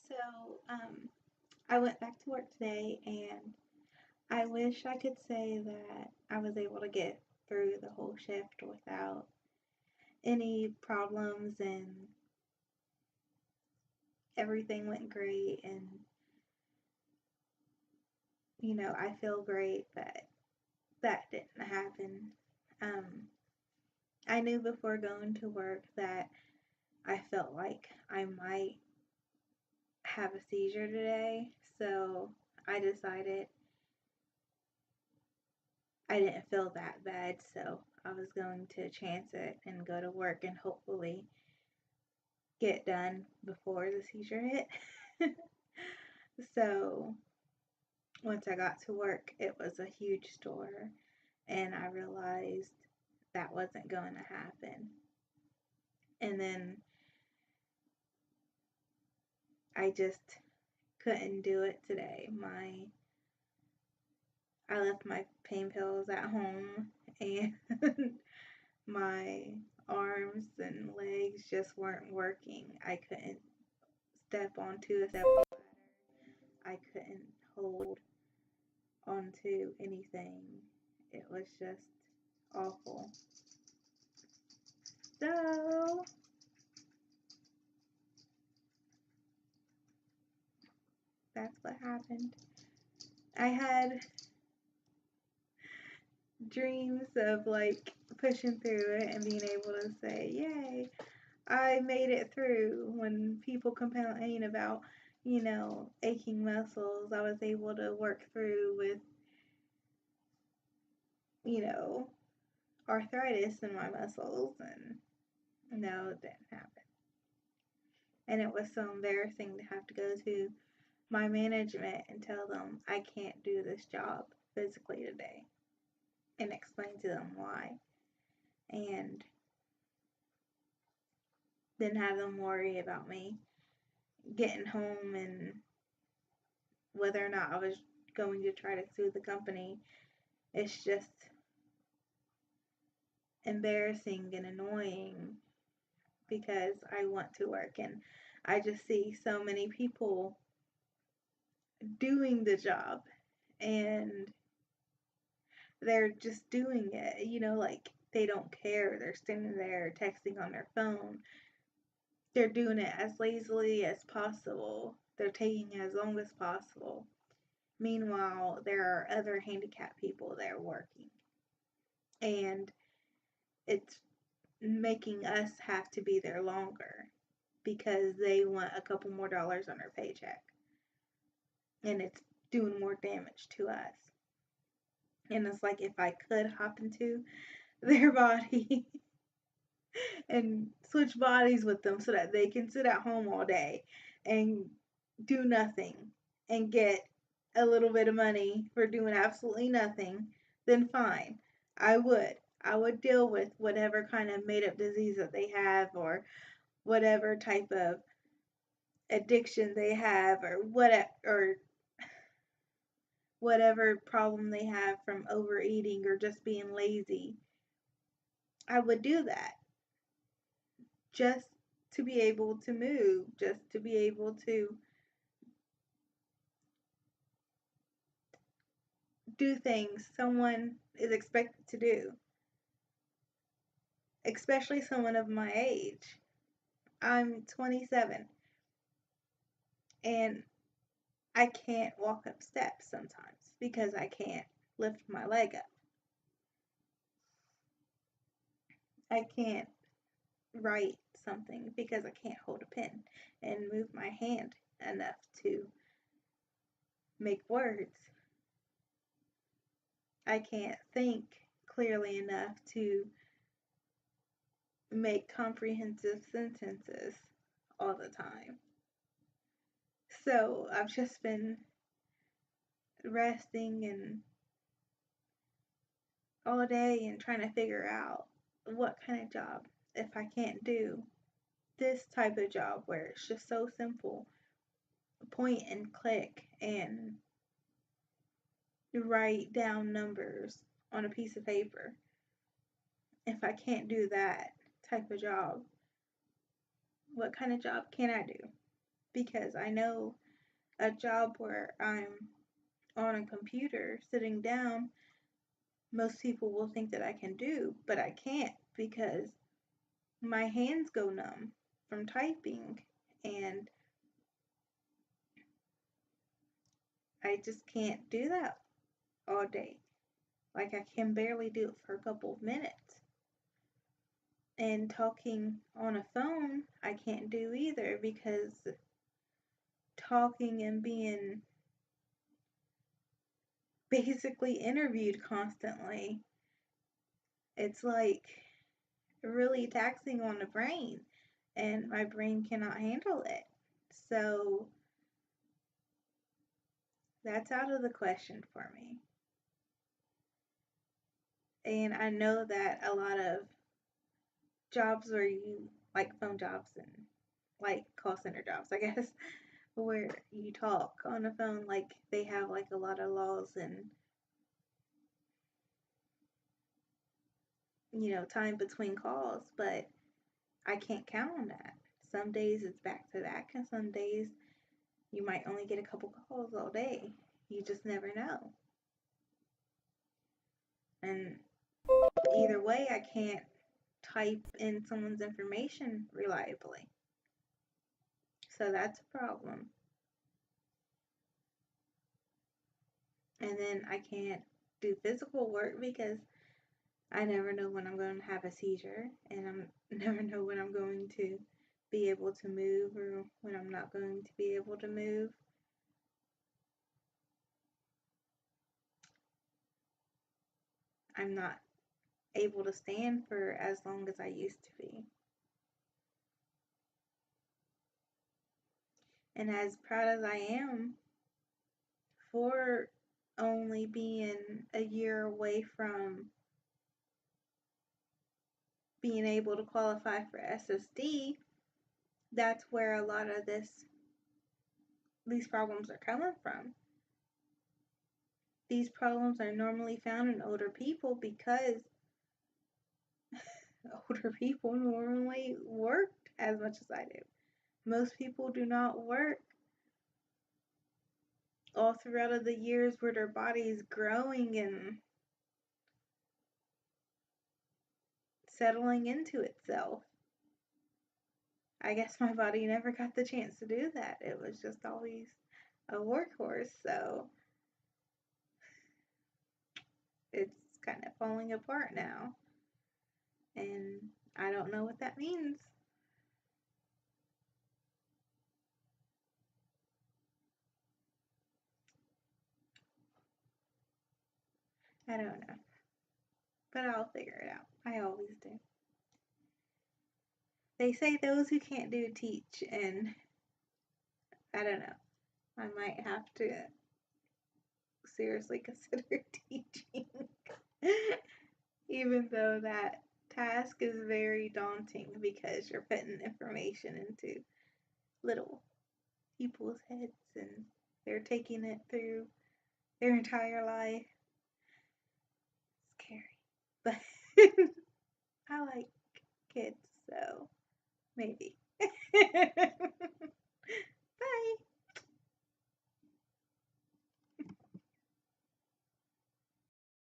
So, I went back to work today and I wish I could say that I was able to get through the whole shift without any problems and everything went great and I feel great, but that didn't happen. Um, I knew before going to work that I felt like I might have a seizure today, so I decided I didn't feel that bad, so I was going to chance it and go to work and hopefully get done before the seizure hit. So once I got to work, it was a huge store, and I realized that wasn't going to happen. And then I just couldn't do it today. I left my pain pills at home, and my arms and legs just weren't working. I couldn't step onto a step ladder. I couldn't hold onto anything. It was just awful. So that's what happened. I had dreams of like pushing through it and being able to say, Yay, I made it through. When people complain about, aching muscles, I was able to work through with, you know, arthritis in my muscles, and no, it didn't happen. And it was so embarrassing to have to go to my management and tell them I can't do this job physically today and explain to them why. And then have them worry about me getting home and whether or not I was going to try to sue the company. It's just embarrassing and annoying because I want to work and I just see so many people doing the job and they're just doing it, like they don't care. They're standing there texting on their phone. They're doing it as lazily as possible. They're taking as long as possible. Meanwhile, there are other handicapped people there working. And it's making us have to be there longer because they want a couple more dollars on their paycheck. And it's doing more damage to us. And it's like if I could hop into their body and switch bodies with them so that they can sit at home all day and do nothing and get a little bit of money for doing absolutely nothing, then fine. I would. I would deal with whatever kind of made up disease that they have or whatever type of addiction they have or whatever problem they have from overeating or just being lazy. I would do that just to be able to move, just to be able to do things someone is expected to do, especially someone of my age. I'm 27 and I can't walk up steps sometimes because I can't lift my leg up. I can't write something because I can't hold a pen and move my hand enough to make words. I can't think clearly enough to make comprehensive sentences all the time. So I've just been resting and all day and trying to figure out what kind of job if I can't do this type of job where it's just so simple, point and click and write down numbers on a piece of paper. If I can't do that type of job, what kind of job can I do? because I know a job where I'm on a computer sitting down, most people will think that I can do, but I can't because my hands go numb from typing and I just can't do that all day. Like I can barely do it for a couple of minutes. And talking on a phone, I can't do either because talking and being basically interviewed constantly, it's like really taxing on the brain, and my brain cannot handle it. So that's out of the question for me. And I know that a lot of jobs where you, like phone jobs and like call center jobs, I guess, where you talk on the phone, like they have like a lot of laws and, time between calls, but I can't count on that. Some days it's back to back, and some days you might only get a couple calls all day. You just never know. And either way, I can't type in someone's information reliably. So that's a problem. And then I can't do physical work because I never know when I'm going to have a seizure, and I never know when I'm going to be able to move or when I'm not going to be able to move. I'm not able to stand for as long as I used to be. And as proud as I am for only being a year away from being able to qualify for SSD, that's where a lot of these problems are coming from. These problems are normally found in older people because older people normally work as much as I do. Most people do not work all throughout of the years where their body is growing and settling into itself. I guess my body never got the chance to do that. It was just always a workhorse, so it's kind of falling apart now. And I don't know what that means. I don't know. But I'll figure it out. I always do. They say those who can't do teach, and I don't know. I might have to seriously consider teaching. Even though that task is very daunting because you're putting information into little people's heads and they're taking it through their entire life. Scary. But I like kids, so maybe.